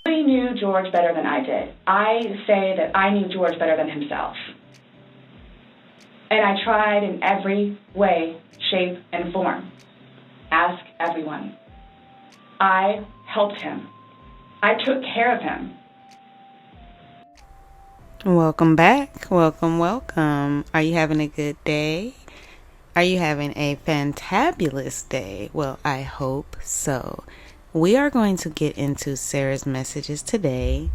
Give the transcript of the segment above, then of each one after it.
Nobody knew George better than I did. I say that I knew George better than himself. And I tried in every way, shape, and form. Ask everyone. I helped him. I took care of him. Welcome back. Welcome. Are you having a good day? Are you having a fantabulous day? Well, I hope so. We are going to get into Sarah's messages today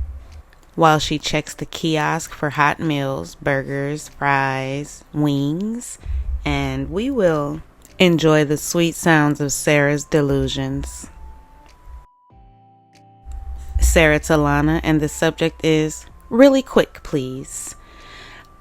while she checks the kiosk for hot meals, burgers, fries, wings, and we will enjoy the sweet sounds of Sarah's delusions. Sarah to Lana, and the subject is, really quick, please.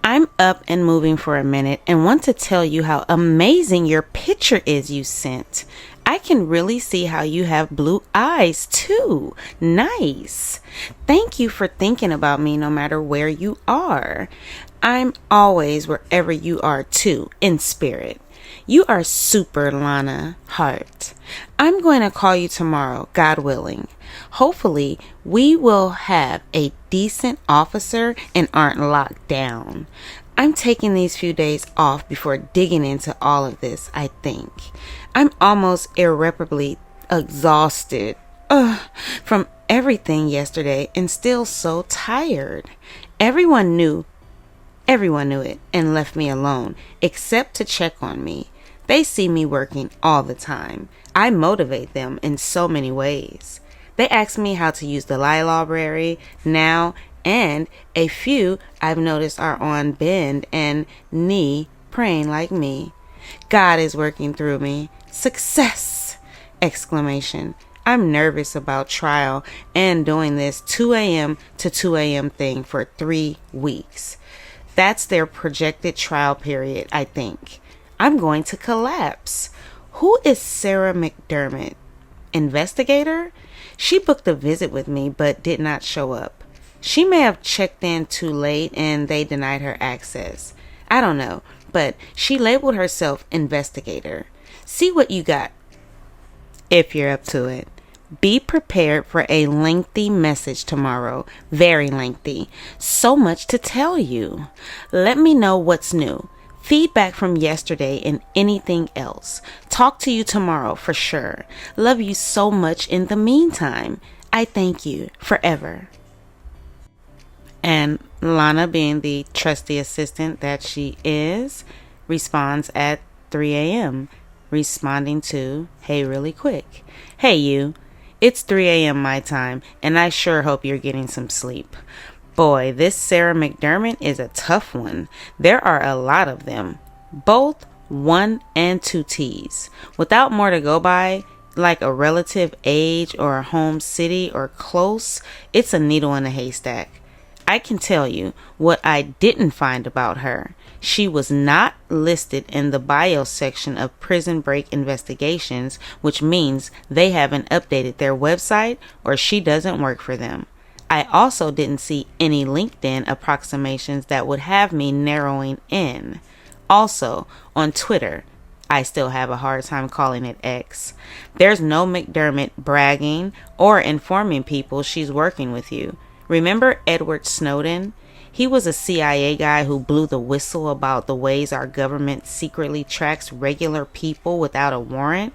I'm up and moving for a minute and want to tell you how amazing your picture is you sent. I can really see how you have blue eyes too. Nice. Thank you for thinking about me no matter where you are. I'm always wherever you are too, in spirit. You are super, Lana. Heart. I'm going to call you tomorrow, God willing. Hopefully, we will have a decent officer and aren't locked down. I'm taking these few days off before digging into all of this, I think. I'm almost irreparably exhausted from everything yesterday and still so tired. Everyone knew it and left me alone, except to check on me. They see me working all the time. I motivate them in so many ways. They ask me how to use the library now, and a few I've noticed are on bend and knee praying like me. God is working through me. Success! Exclamation. I'm nervous about trial and doing this 2 a.m. to 2 a.m. thing for 3 weeks. That's their projected trial period, I think. I'm going to collapse. Who is Sarah McDermott? Investigator? She booked a visit with me but did not show up. She may have checked in too late and they denied her access. I don't know, but she labeled herself investigator. See what you got if you're up to it. Be prepared for a lengthy message tomorrow. Very lengthy. So much to tell you. Let me know what's new. Feedback from yesterday and anything else. Talk to you tomorrow for sure. Love you so much in the meantime. I thank you forever. And Lana, being the trusty assistant that she is, responds at 3 a.m. responding to, hey, really quick. Hey, you. It's 3 a.m. my time, and I sure hope you're getting some sleep. Boy, this Sarah McDermott is a tough one. There are a lot of them, both 1 and 2 T's. Without more to go by, like a relative age or a home city or close, it's a needle in a haystack. I can tell you what I didn't find about her. She was not listed in the bio section of Prison Break Investigations, which means they haven't updated their website or she doesn't work for them. I also didn't see any LinkedIn approximations that would have me narrowing in. Also, on Twitter, I still have a hard time calling it X. There's no McDermott bragging or informing people she's working with you. Remember Edward Snowden? He was a CIA guy who blew the whistle about the ways our government secretly tracks regular people without a warrant.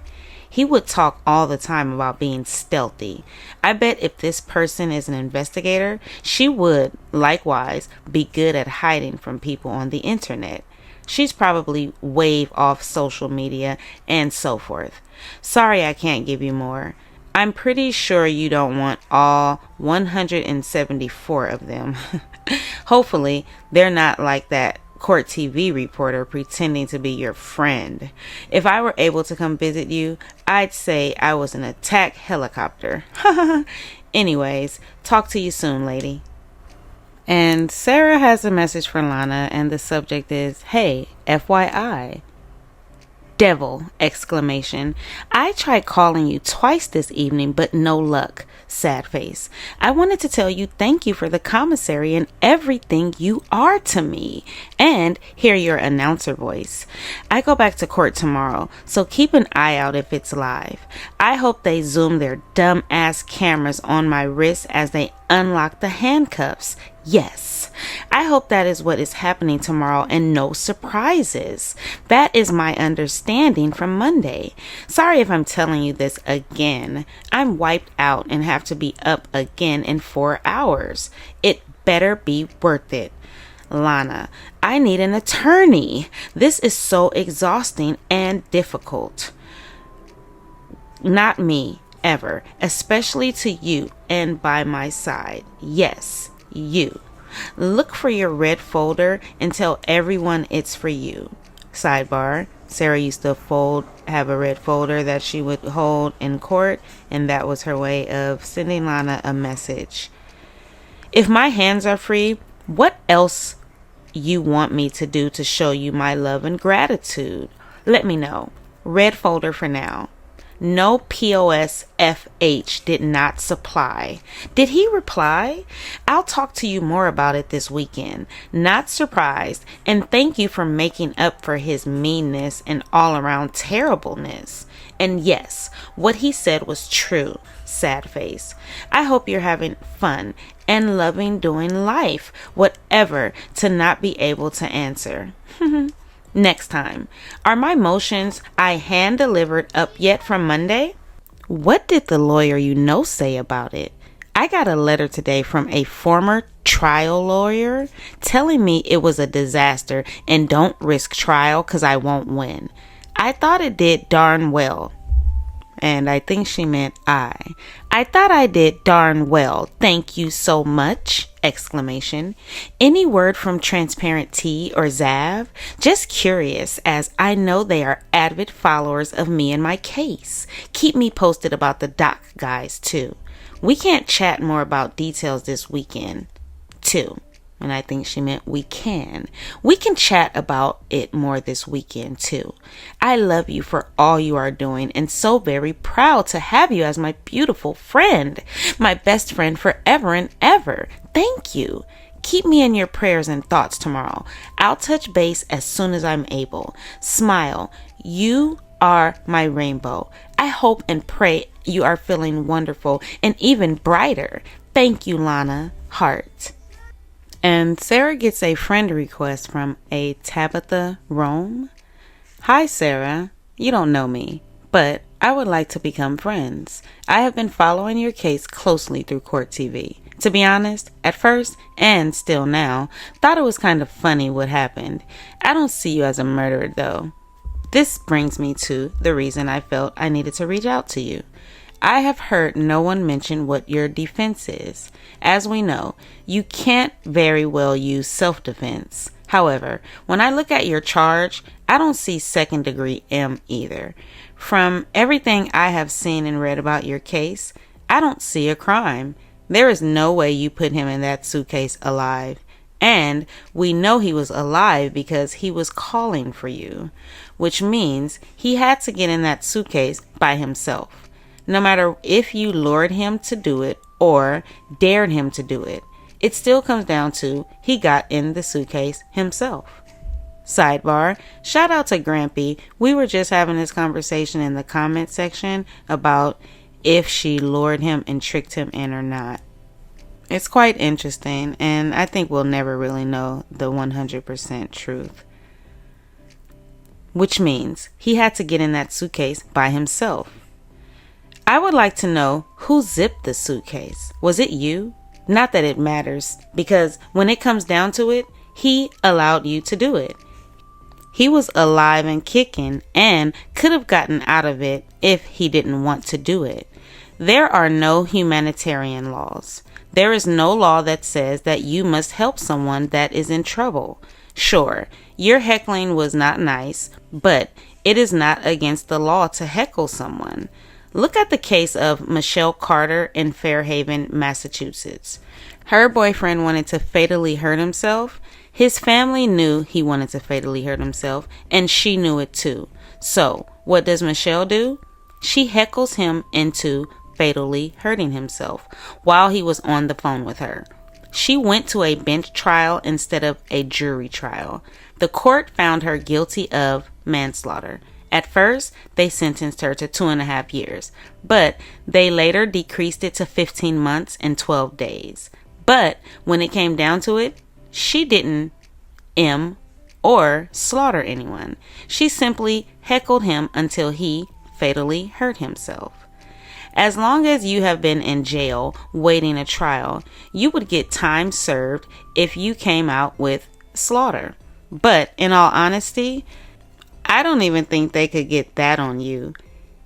He would talk all the time about being stealthy. I bet if this person is an investigator, she would, likewise, be good at hiding from people on the internet. She's probably wave off social media and so forth. Sorry I can't give you more. I'm pretty sure you don't want all 174 of them. Hopefully, they're not like that court TV reporter pretending to be your friend. If I were able to come visit you, I'd say I was an attack helicopter. Anyways, talk to you soon, lady. And Sarah has a message for Lana, and the subject is, hey, FYI. Devil! Exclamation. I tried calling you twice this evening, but no luck. Sad face. I wanted to tell you thank you for the commissary and everything you are to me. And hear your announcer voice. I go back to court tomorrow, so keep an eye out if it's live. I hope they zoom their dumb ass cameras on my wrist as they unlock the handcuffs. Yes, I hope that is what is happening tomorrow and no surprises. That is my understanding from Monday. Sorry if I'm telling you this again. I'm wiped out and have to be up again in 4 hours. It better be worth it. Lana, I need an attorney. This is so exhausting and difficult. Not me, ever, especially to you and by my side. Yes, you. Look for your red folder and tell everyone it's for you. Sidebar. Sarah used to have a red folder that she would hold in court, and that was her way of sending Lana a message. If my hands are free, what else you want me to do to show you my love and gratitude? Let me know. Red folder for now. No POS FH did not supply. Did he reply? I'll talk to you more about it this weekend. Not surprised, and thank you for making up for his meanness and all-around terribleness. And yes, what he said was true. Sad face. I hope you're having fun and loving doing life, whatever, to not be able to answer. Next time, are my motions I hand delivered up yet from Monday? What did the lawyer you know say about it? I got a letter today from a former trial lawyer telling me it was a disaster and don't risk trial because I won't win. I thought it did darn well. And I think she meant I thought I did darn well. Thank you so much! Exclamation. Any word from Transparent T or Zav? Just curious, as I know they are avid followers of me and my case. Keep me posted about the doc guys too. We can't chat more about details this weekend too. And I think she meant we can. We can chat about it more this weekend too. I love you for all you are doing and so very proud to have you as my beautiful friend. My best friend forever and ever. Thank you. Keep me in your prayers and thoughts tomorrow. I'll touch base as soon as I'm able. Smile. You are my rainbow. I hope and pray you are feeling wonderful and even brighter. Thank you, Lana. Heart. And Sarah gets a friend request from a Tabitha Rome. Hi, Sarah. You don't know me, but I would like to become friends. I have been following your case closely through Court TV. To be honest, at first, and still now, thought it was kind of funny what happened. I don't see you as a murderer, though. This brings me to the reason I felt I needed to reach out to you. I have heard no one mention what your defense is. As we know, you can't very well use self-defense. However, when I look at your charge, I don't see second-degree M either. From everything I have seen and read about your case, I don't see a crime. There is no way you put him in that suitcase alive. And we know he was alive because he was calling for you, which means he had to get in that suitcase by himself. No matter if you lured him to do it or dared him to do it, it still comes down to he got in the suitcase himself. Sidebar, shout out to Grampy. We were just having this conversation in the comment section about if she lured him and tricked him in or not. It's quite interesting, and I think we'll never really know the 100% truth. Which means he had to get in that suitcase by himself. I would like to know who zipped the suitcase. Was it you? Not that it matters, because when it comes down to it, he allowed you to do it. He was alive and kicking and could have gotten out of it if he didn't want to do it. There are no humanitarian laws. There is no law that says that you must help someone that is in trouble. Sure, your heckling was not nice, but it is not against the law to heckle someone. Look at the case of Michelle Carter in Fairhaven, Massachusetts. Her boyfriend wanted to fatally hurt himself. His family knew he wanted to fatally hurt himself, and she knew it too. So, what does Michelle do? She heckles him into fatally hurting himself while he was on the phone with her. She went to a bench trial instead of a jury trial. The court found her guilty of manslaughter. At first, they sentenced her to 2.5 years, but they later decreased it to 15 months and 12 days. But when it came down to it, she didn't or slaughter anyone. She simply heckled him until he fatally hurt himself. As long as you have been in jail waiting a trial, you would get time served if you came out with slaughter. But in all honesty, I don't even think they could get that on you.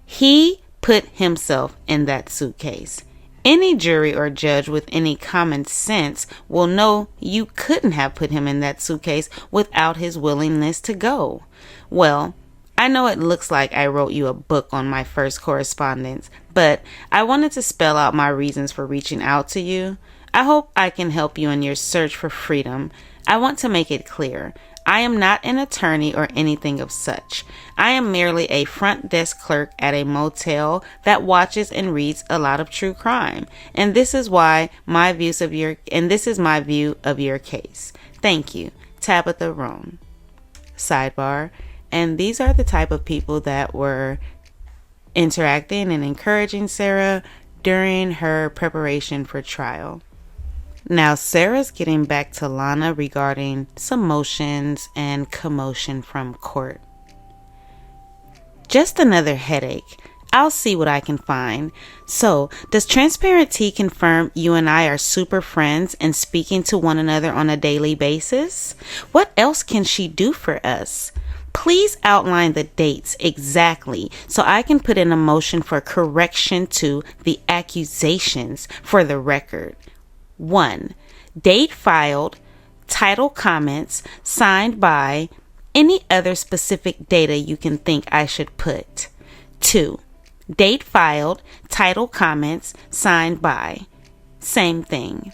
He put himself in that suitcase. Any jury or judge with any common sense will know you couldn't have put him in that suitcase without his willingness to go. Well, I know it looks like I wrote you a book on my first correspondence, but I wanted to spell out my reasons for reaching out to you. I hope I can help you in your search for freedom. I want to make it clear. I am not an attorney or anything of such. I am merely a front desk clerk at a motel that watches and reads a lot of true crime. And this is my view of your case. Thank you. Tabitha Roan. Sidebar. And these are the type of people that were interacting and encouraging Sarah during her preparation for trial. Now, Sarah's getting back to Lana regarding some motions and commotion from court. Just another headache. I'll see what I can find. So, does Transparent Tea confirm you and I are super friends and speaking to one another on a daily basis? What else can she do for us? Please outline the dates exactly so I can put in a motion for correction to the accusations for the record. 1. Date filed, title comments, signed by, any other specific data you can think I should put. 2. Date filed, title comments, signed by. Same thing.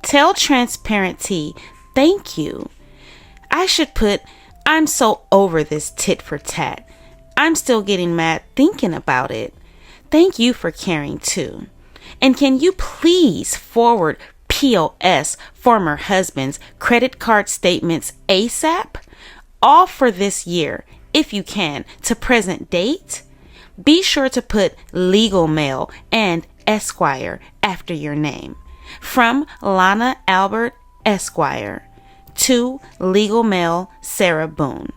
Tell Transparent Tea, thank you. I should put, I'm so over this tit for tat. I'm still getting mad thinking about it. Thank you for caring too. And can you please forward POS former husband's credit card statements ASAP? All for this year, if you can, to present date. Be sure to put legal mail and Esquire after your name. From Lana Albert Esquire to legal mail Sarah Boone.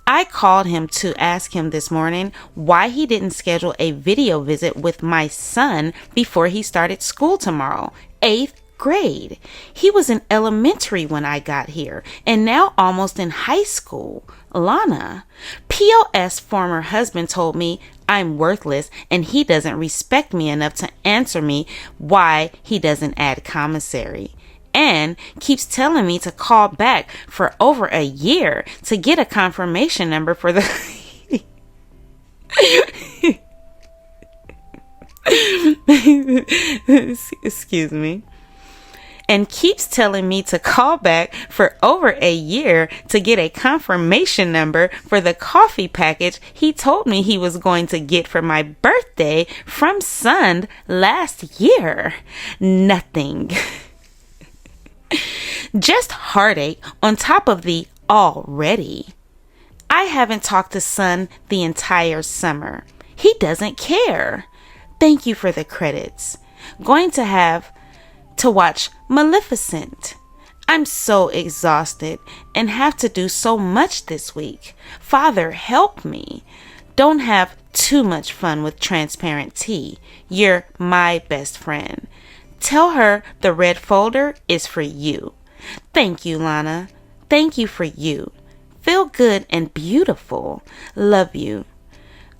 I called him to ask him this morning why he didn't schedule a video visit with my son before he started school tomorrow, 8th grade. He was in elementary when I got here and now almost in high school. Lana, POS former husband told me I'm worthless and he doesn't respect me enough to answer me why he doesn't add commissary. And keeps telling me to call back for over a year to get a confirmation number for the excuse me. And keeps telling me to call back for over a year to get a confirmation number for the coffee package he told me he was going to get for my birthday from Sund last year. Nothing. Just heartache on top of the already. I haven't talked to Son the entire summer. He doesn't care. Thank you for the credits. Going to have to watch Maleficent. I'm so exhausted and have to do so much this week. Father, help me. Don't have too much fun with Transparent Tea. You're my best friend. Tell her the red folder is for you. Thank you, Lana. Thank you for you. Feel good and beautiful. Love you.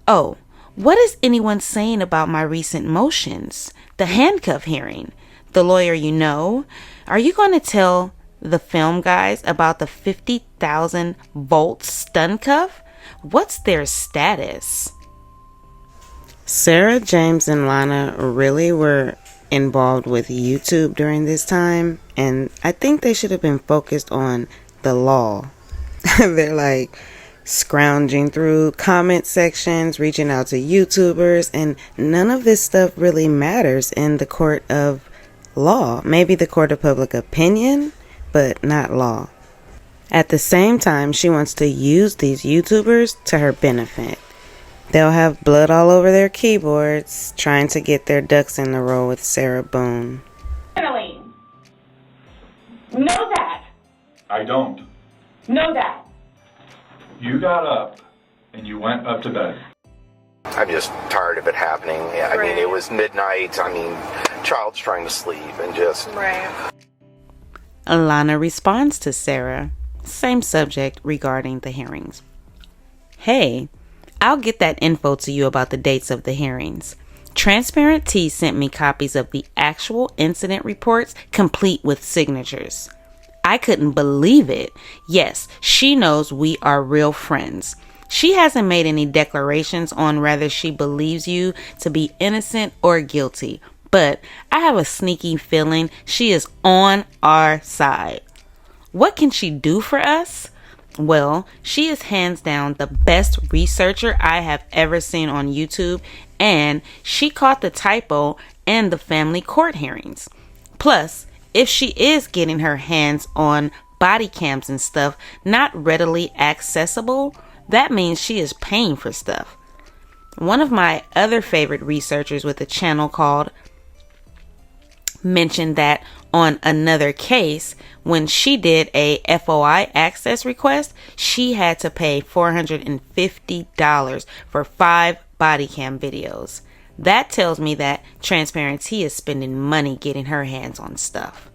Oh, what is anyone saying about my recent motions? The handcuff hearing. The lawyer you know. Are you going to tell the film guys about the 50,000 volt stun cuff? What's their status? Sarah, James, and Lana really were involved with YouTube during this time, and I think they should have been focused on the law. They're like, scrounging through comment sections, reaching out to YouTubers, and none of this stuff really matters in the court of law. Maybe the court of public opinion, but not law. At the same time, she wants to use these YouTubers to her benefit. They'll have blood all over their keyboards, trying to get their ducks in a row with Sarah Boone. Emily, know that. I don't. Know that. You got up and you went up to bed. I'm just tired of it happening. I mean, it was midnight. I mean, child's trying to sleep and just... Right. Lana responds to Sarah. Same subject regarding the hearings. Hey, I'll get that info to you about the dates of the hearings. Transparent T sent me copies of the actual incident reports, complete with signatures. I couldn't believe it. Yes, she knows we are real friends. She hasn't made any declarations on whether she believes you to be innocent or guilty, but I have a sneaky feeling she is on our side. What can she do for us? Well, she is hands down the best researcher I have ever seen on YouTube, and she caught the typo and the family court hearings. Plus, if she is getting her hands on body cams and stuff not readily accessible, that means she is paying for stuff. One of my other favorite researchers with a channel called mentioned that on another case, when she did a FOI access request, she had to pay $450 for 5 body cam videos. That tells me that Transparent T is spending money getting her hands on stuff.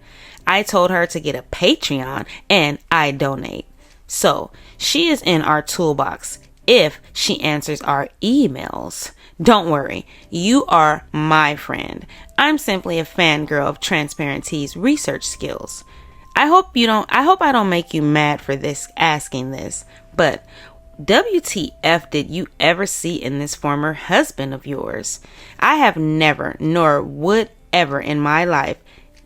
I told her to get a Patreon and I donate. So she is in our toolbox if she answers our emails. Don't worry, you are my friend. I'm simply a fangirl of Transparent T's research skills. I hope I don't make you mad for this asking this, but WTF did you ever see in this former husband of yours? I have never, nor would ever in my life,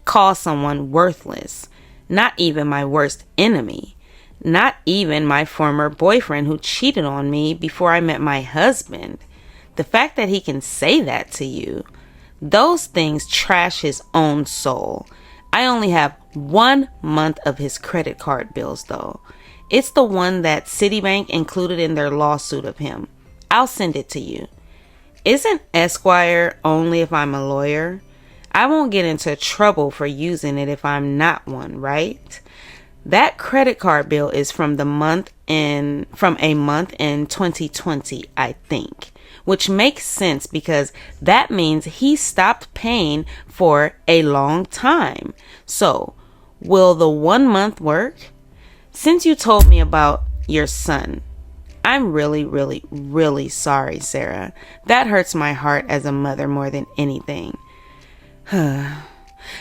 call someone worthless. Not even my worst enemy. Not even my former boyfriend who cheated on me before I met my husband. The fact that he can say that to you, those things trash his own soul. I only have 1 month of his credit card bills though. It's the one that Citibank included in their lawsuit of him. I'll send it to you. Isn't Esquire only if I'm a lawyer? I won't get into trouble for using it if I'm not one, right? That credit card bill is from a month in 2020, I think, which makes sense because that means he stopped paying for a long time. So, will the 1 month work? Since you told me about your son, I'm really, really, really sorry, Sarah. That hurts my heart as a mother more than anything. I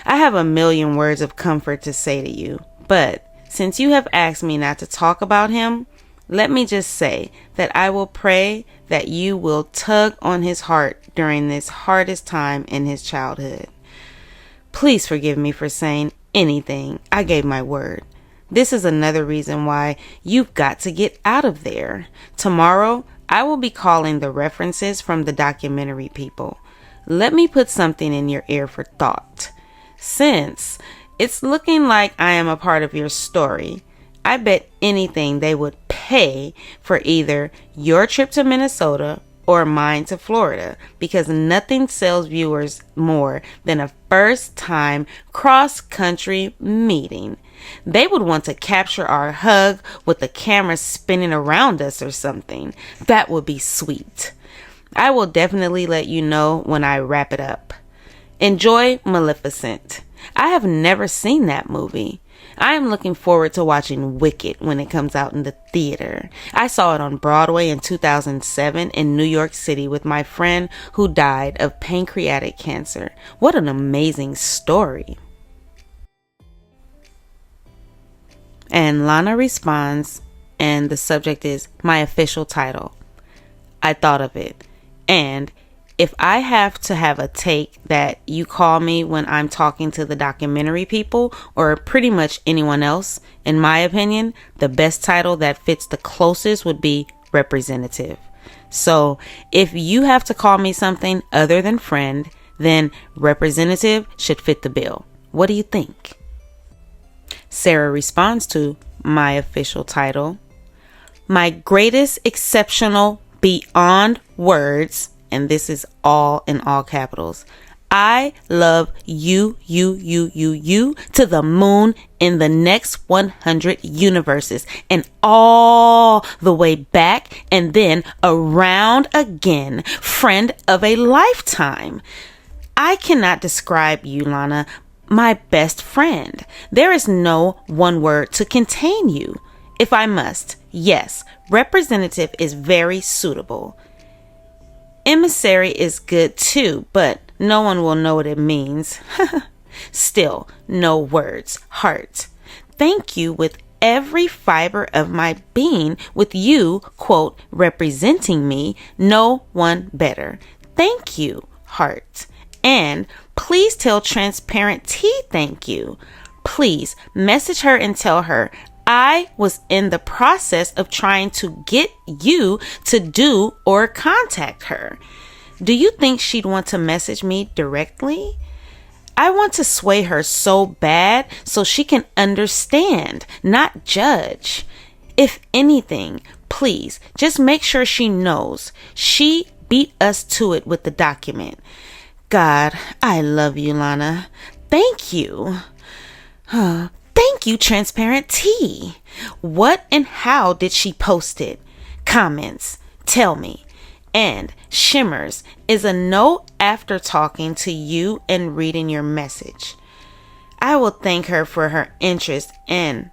have a million words of comfort to say to you, but since you have asked me not to talk about him, let me just say that I will pray that you will tug on his heart during this hardest time in his childhood. Please forgive me for saying anything. I gave my word. This is another reason why you've got to get out of there. Tomorrow, I will be calling the references from the documentary people. Let me put something in your ear for thought. Since it's looking like I am a part of your story, I bet anything they would pay for either your trip to Minnesota or mine to Florida, because nothing sells viewers more than a first-time cross-country meeting. They would want to capture our hug with the camera spinning around us or something. That would be sweet. I will definitely let you know when I wrap it up. Enjoy Maleficent. I have never seen that movie. I am looking forward to watching Wicked when it comes out in the theater. I saw it on Broadway in 2007 in New York City with my friend who died of pancreatic cancer. What an amazing story. And Lana responds, and the subject is my official title. I thought of it. And if I have to have a take that you call me when I'm talking to the documentary people or pretty much anyone else, in my opinion, the best title that fits the closest would be representative. So if you have to call me something other than friend, then representative should fit the bill. What do you think? Sarah responds to my official title, my greatest exceptional beyond words, and this is all in all capitals. I love you to the moon in the next 100 universes and all the way back and then around again. Friend of a lifetime. I cannot describe you, Lana, my best friend. There is no one word to contain you. If I must, yes, representative is very suitable. Emissary is good too, but no one will know what it means. Still, no words. Heart. Thank you with every fiber of my being, with you, quote, representing me, no one better. Thank you, heart. And please tell Transparent T thank you. Please message her and tell her I was in the process of trying to get you to do or contact her. Do you think she'd want to message me directly? I want to sway her so bad so she can understand, not judge. If anything, please just make sure she knows. She beat us to it with the document. God, I love you, Lana. Thank you. Thank you, Transparent T. What and how did she post it? Comments. Tell me. And Shimmers is a note after talking to you and reading your message. I will thank her for her interest in...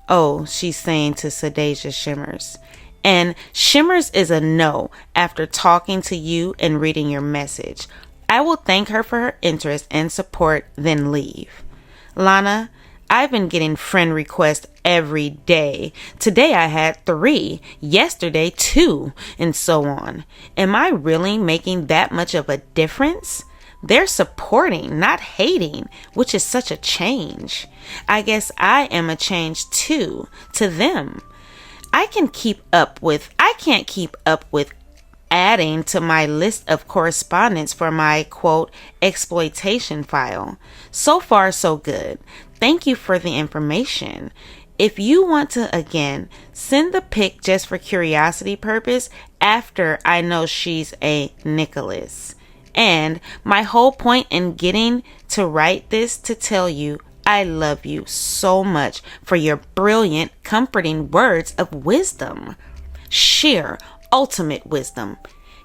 Oh, she's saying to Sadasia Shimmers. And Shimmers is a no after talking to you and reading your message. I will thank her for her interest and support, then leave. Lana, I've been getting friend requests every day. Today I had 3, yesterday 2, and so on. Am I really making that much of a difference? They're supporting, not hating, which is such a change. I guess I am a change too, to them. I can't keep up with adding to my list of correspondence for my, quote, exploitation file. So far, so good. Thank you for the information. If you want to, again, send the pic just for curiosity purpose after I know she's a Nicholas. And my whole point in getting to write this to tell you I love you so much for your brilliant, comforting words of wisdom. Sheer, ultimate wisdom.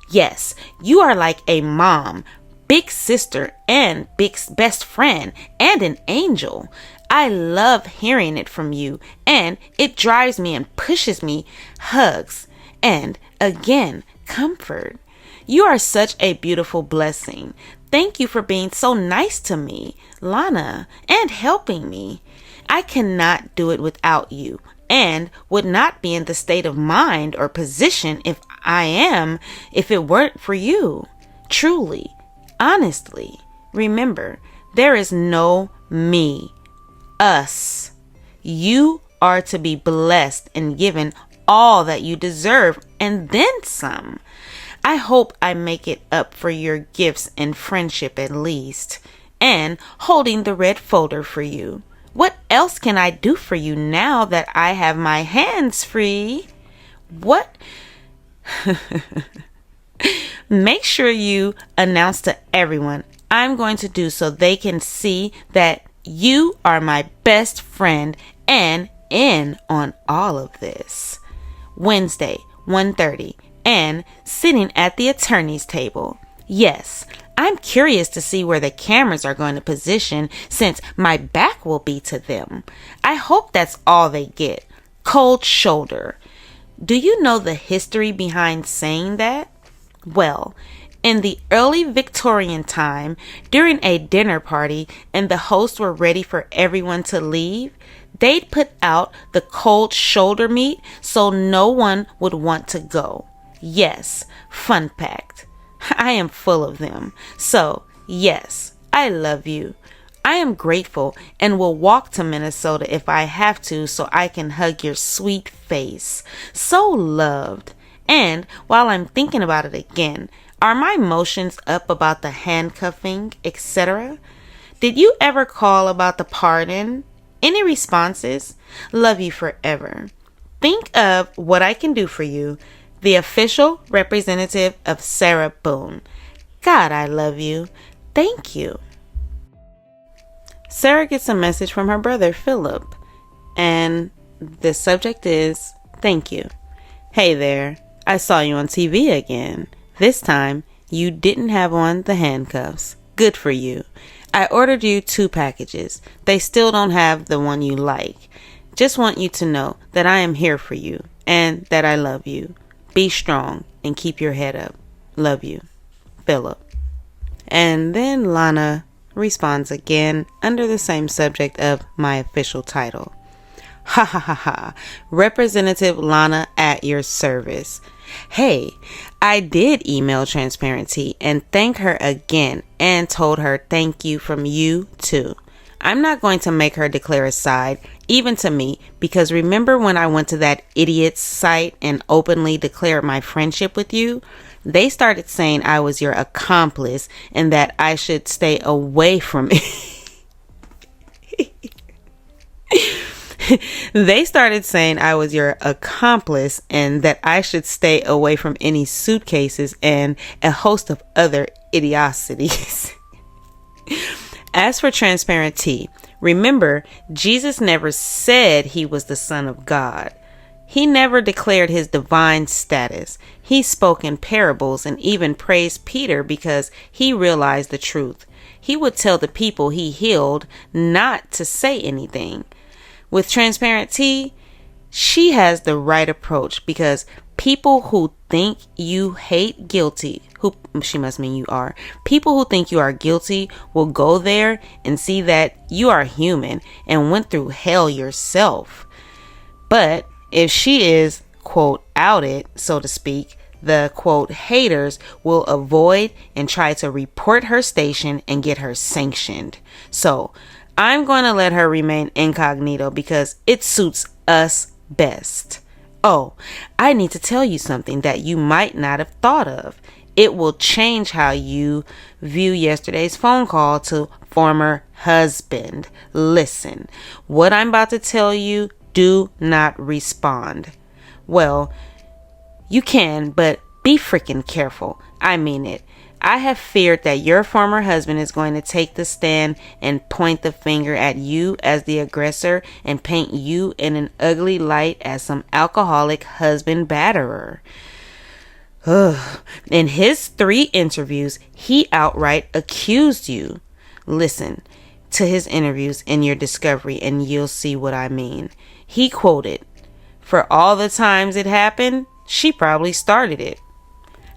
Yes, you are like a mom, big sister, and big best friend, and an angel. I love hearing it from you, and it drives me and pushes me, hugs, and again, comfort. You are such a beautiful blessing. Thank you for being so nice to me, Lana, and helping me. I cannot do it without you, and would not be in the state of mind or position if it weren't for you. Truly, honestly, remember, there is no me, us. You are to be blessed and given all that you deserve and then some. I hope I make it up for your gifts and friendship at least, and holding the red folder for you. What else can I do for you now that I have my hands free? What? Make sure you announce to everyone I'm going to do so they can see that you are my best friend and in on all of this. Wednesday, 1:30, and sitting at the attorney's table. Yes, I'm curious to see where the cameras are going to position since my back will be to them. I hope that's all they get. Cold shoulder. Do you know the history behind saying that? Well, in the early Victorian time, during a dinner party and the hosts were ready for everyone to leave, they'd put out the cold shoulder meat so no one would want to go. Yes, fun fact. I am full of them. So, yes, I love you. I am grateful and will walk to Minnesota if I have to so I can hug your sweet face. So loved. And while I'm thinking about it again, are my emotions up about the handcuffing, etc.? Did you ever call about the pardon? Any responses? Love you forever. Think of what I can do for you. The official representative of Sarah Boone. God, I love you. Thank you. Sarah gets a message from her brother, Philip, and the subject is, thank you. Hey there, I saw you on TV again. This time, you didn't have on the handcuffs. Good for you. I ordered you 2 packages. They still don't have the one you like. Just want you to know that I am here for you and that I love you. Be strong and keep your head up. Love you. Philip. And then Lana responds again under the same subject of my official title. Ha ha ha ha. Representative Lana at your service. Hey, I did email Transparency and thank her again and told her thank you from you too. I'm not going to make her declare a side, even to me, because remember when I went to that idiot's site and openly declared my friendship with you? They started saying I was your accomplice and that I should stay away from it. They started saying I was your accomplice and that I should stay away from any suitcases and a host of other idiocies. As for Transparency, remember, Jesus never said he was the Son of God. He never declared his divine status. He spoke in parables and even praised Peter because he realized the truth. He would tell the people he healed not to say anything. With Transparency, she has the right approach because people who think you hate guilty, she must mean you are, people who think you are guilty will go there and see that you are human and went through hell yourself. But if she is, quote, outed, so to speak, the, quote, haters will avoid and try to report her station and get her sanctioned. So I'm going to let her remain incognito because it suits us best. Oh, I need to tell you something that you might not have thought of. It will change how you view yesterday's phone call to former husband. Listen, what I'm about to tell you, do not respond. Well, you can, but be freaking careful. I mean it. I have feared that your former husband is going to take the stand and point the finger at you as the aggressor and paint you in an ugly light as some alcoholic husband batterer. Ugh. In his 3 interviews, he outright accused you. Listen to his interviews in your discovery and you'll see what I mean. He quoted, "For all the times it happened, she probably started it."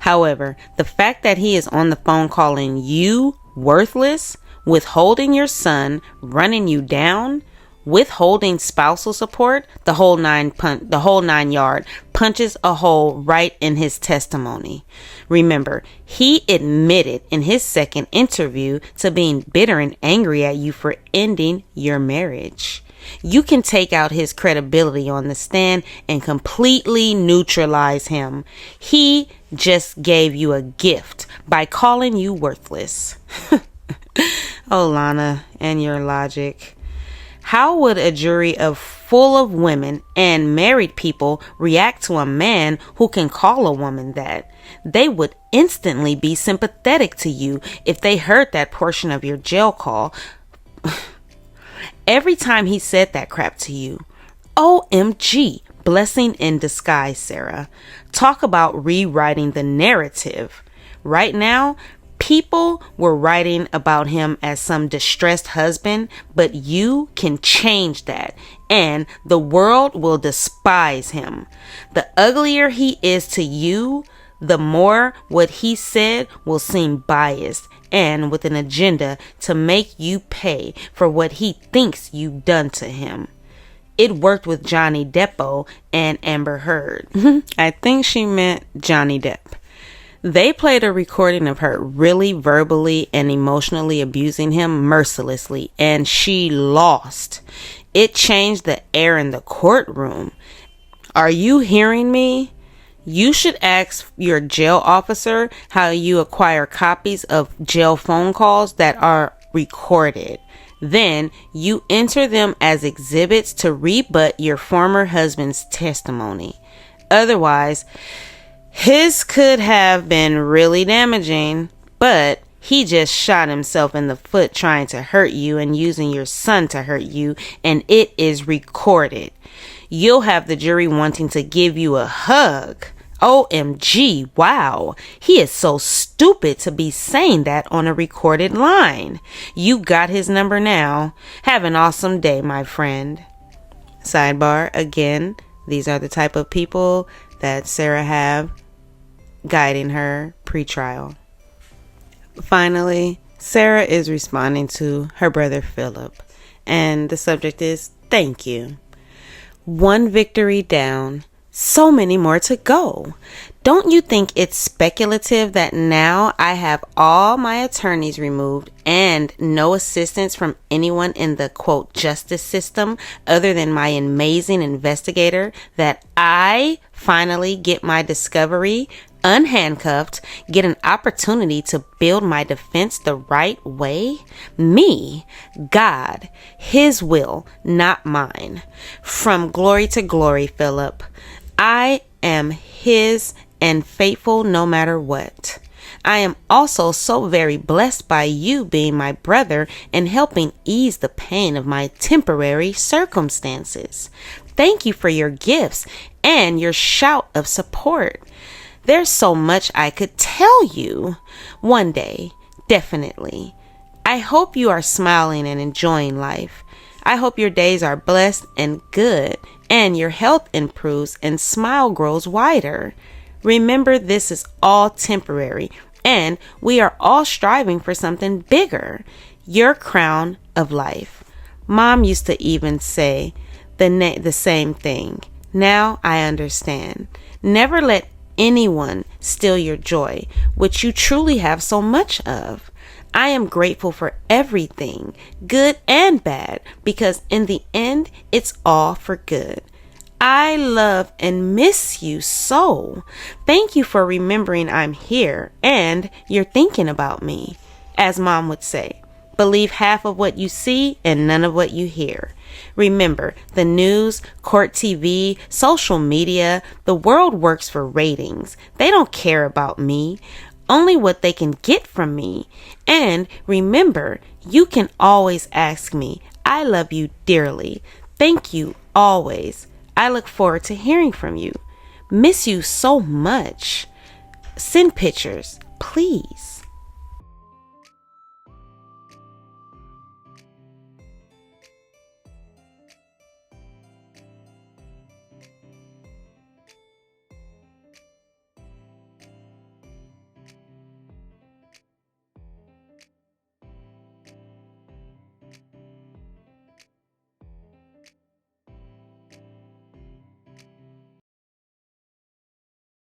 However, the fact that he is on the phone calling you worthless, withholding your son, running you down, withholding spousal support, the whole nine yard, punches a hole right in his testimony. Remember, he admitted in his second interview to being bitter and angry at you for ending your marriage. You can take out his credibility on the stand and completely neutralize him. He just gave you a gift by calling you worthless. Oh, Lana, and your logic. How would a jury full of women and married people react to a man who can call a woman that? They would instantly be sympathetic to you if they heard that portion of your jail call. Every time he said that crap to you. OMG, blessing in disguise, Sarah. Talk about rewriting the narrative. Right now, people were writing about him as some distressed husband, but you can change that, and the world will despise him. The uglier he is to you, the more what he said will seem biased and with an agenda to make you pay for what he thinks you've done to him. It worked with Johnny Depp and Amber Heard. I think she meant Johnny Depp. They played a recording of her really verbally and emotionally abusing him mercilessly, and she lost. It changed the air in the courtroom. Are you hearing me? You should ask your jail officer how you acquire copies of jail phone calls that are recorded. Then you enter them as exhibits to rebut your former husband's testimony. Otherwise, his could have been really damaging, but he just shot himself in the foot trying to hurt you and using your son to hurt you, and it is recorded. You'll have the jury wanting to give you a hug. OMG, wow. He is so stupid to be saying that on a recorded line. You got his number now. Have an awesome day, my friend. Sidebar, again, these are the type of people that Sarah have guiding her pre-trial. Finally, Sarah is responding to her brother Philip, and the subject is thank you. One victory down, so many more to go. Don't you think it's speculative that now I have all my attorneys removed and no assistance from anyone in the quote justice system other than my amazing investigator, that I finally get my discovery, unhandcuffed, get an opportunity to build my defense the right way? Me, God, His will, not mine. From glory to glory, Philip. I am His and faithful no matter what. I am also so very blessed by you being my brother and helping ease the pain of my temporary circumstances. Thank you for your gifts and your shout of support. There's so much I could tell you. One day, definitely. I hope you are smiling and enjoying life. I hope your days are blessed and good, and your health improves and smile grows wider. Remember, this is all temporary, and we are all striving for something bigger. Your crown of life. Mom used to even say the same thing. Now I understand. Never let anyone steal your joy, which you truly have so much of. I am grateful for everything, good and bad, because in the end, it's all for good. I love and miss you so. Thank you for remembering I'm here and you're thinking about me. As Mom would say, believe half of what you see and none of what you hear. Remember, the news, court TV, social media, the world works for ratings. They don't care about me, only what they can get from me. And remember, you can always ask me. I love you dearly. Thank you always. I look forward to hearing from you. Miss you so much. Send pictures, please.